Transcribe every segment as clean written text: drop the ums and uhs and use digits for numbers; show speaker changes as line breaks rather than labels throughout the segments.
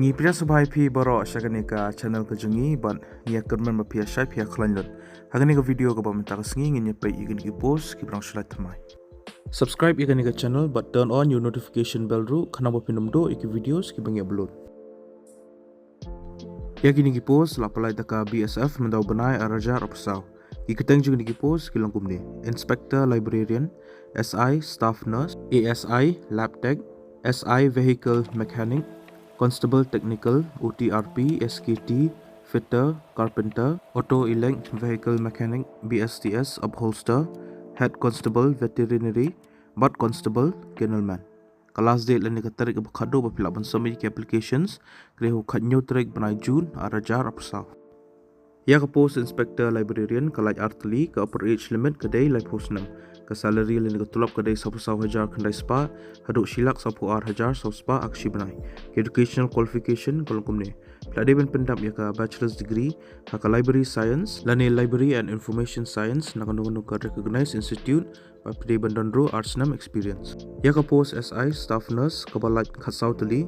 Ngi pria sabai pi baro syagani ka channel ka jungi ban ngia kerman ma pia syai pia klanlot. Hagani ka video ka ba minta ka sengi ngi pai igani ki post ki brang shlai thamai. Subscribe igani ka channel but turn on your notification bell ru khana ba pinum do iki videos ki bangi upload. Yagini ki post la palai da ka BSF mendau banai arajar opsau. Ki keteng jung ki post ki langkum ni. Inspector Librarian, SI Staff Nurse, ASI Lab Tech, SI Vehicle Mechanic, Constable Technical, OTRP, SKT, Fitter, Carpenter, Auto Elect Vehicle Mechanic, BSTS, Upholster, Head Constable, Veterinary, Butt Constable, Kennelman. Kelas date lani katarik bakado bapila bansami ki applications krehu khanyo tarik banai June arajar apsau. Ya ka post Inspector Librarian kalaj artli ka upper age limit kadai lai post nam. Ka salary lani ka tulap kadai 10,000 kandai spa haduk silak 10,000 spa akshi banai. Educational qualification kolom kumne. Pelade ben pendap ya ka bachelor's degree ka library science lani library and information science nakandungan ka recognized institute pa pede bandandro arts nam experience. Ya ka post SI staff nurse ka balaj khasau tali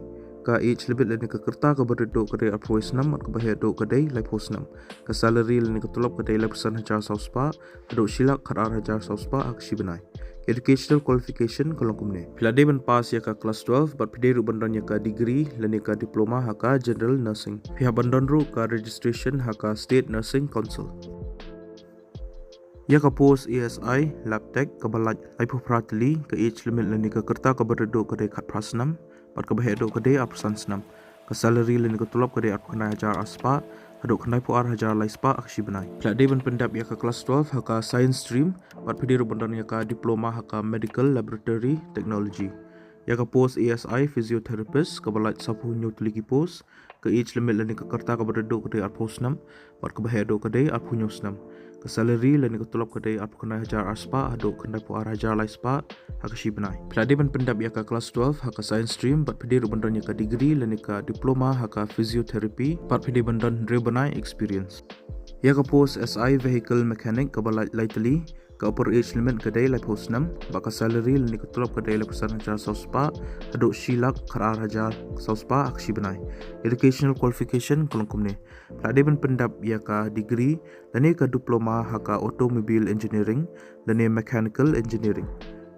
ka age limit lani ka kerta ka berdo kadai approach nam at ka bahaya do kadai lai post nam. Ka salary lani ka tulap kadai lai persen hajar spa haduk silak kharar hajar spa akshi banai. Educational qualification kolom kumne. Pelade ben pass ya ka class 12 but pede ru bandan ya ka degree lani ka diploma haka general nursing. Pihak bandan ru ka registration haka state nursing council. Ya ka post ASI lab tech ka balaj laipu pratli ka age limit lani ka kerta ka berdo kadai khat prasnam pat ka bahaya do kadai apsan snam. Ka salary lani ka tulap kadai 8,000 aspa haduk kandai pu 4,000 lai spa akshi banai. Pelade ben pendap ya ka class 12 haka science stream pat pede ru bandan ya ka diploma haka medical laboratory technology. Ya ka post ASI physiotherapist ka balaj sapu nyotli ki post ka age limit lani ka kerta ka berdo kadai 8,000 pat ka bahaya do kadai 8,000. Ka salary lani ka tulap kadai 8,000 aspa haduk kandai pu 4,000 lai spa akshi banai. Pelade ben pendap ya ka class 12 haka science stream pat pede ru bandan ya ka degree lani ka diploma haka physiotherapy pat pede bandan re banai experience. Ya ka post SI vehicle mechanic ka balaj laitali ka upper age limit kadai lai post nam baka salary lani ka tulap kadai lai persen hajar spa haduk silak kharar hajar spa akshi banai. Educational qualification kolom kumne. Pelade ben pendap ya ka degree lani ka diploma haka automobile engineering lani mechanical engineering.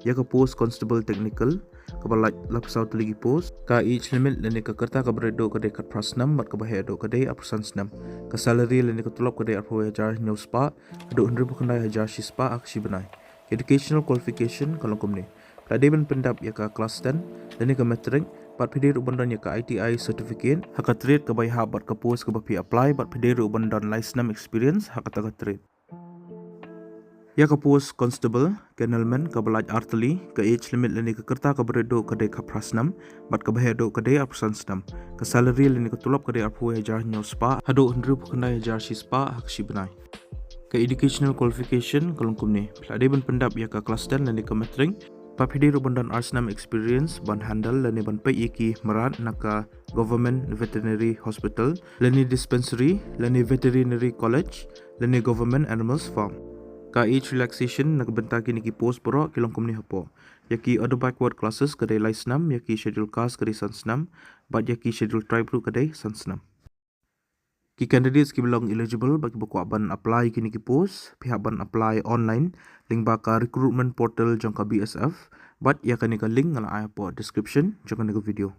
Ya ka post constable technical ka balaj lapsau lagi post ka age limit lani ka kerta ka berdo kadai kat prasnam mat ka bahaya do kadai apsan snam. Ka salary lani ka tulap kadai 8,000 new spa haduk 100,000 spa akshi banai. Educational qualification kolom kumne. Pelade ben pendap ya ka class 10 lani ka matric pat pede ru bandan ya ka ITI certificate haka trade ka bai habat ka post ka bapi apply pat pede ru bandan license experience haka ta ka trade. Ya ka post constable kennelman ka balaj artli ka age limit lani ka kerta ka berdo kadai ka prasnam bat ka bahaya do kadai apsan snam. Ka salary lani ka tulap kadai 8,000 new spa haduk 100,000 spa akshi banai. Ka educational qualification kolom kumne. Pelade ben pendap ya ka class 10 lani ka matric pat pede ru bandan arts nam experience ban handle lani ban pai iki merat naka government veterinary hospital lani dispensary lani veterinary college lani government animals farm. Ka age relaxation nak bentak kini ki post bro kilong kumni hapo. Yaki other backward classes kadai lai snam yaki schedule caste kadai san snam but yaki schedule tribe ru kadai san snam. Ki candidates ki belong eligible bagi buku ban apply kini ki post pihak ban apply online link baka recruitment portal jangka BSF but ya kani ka link ngala apo description jangka video.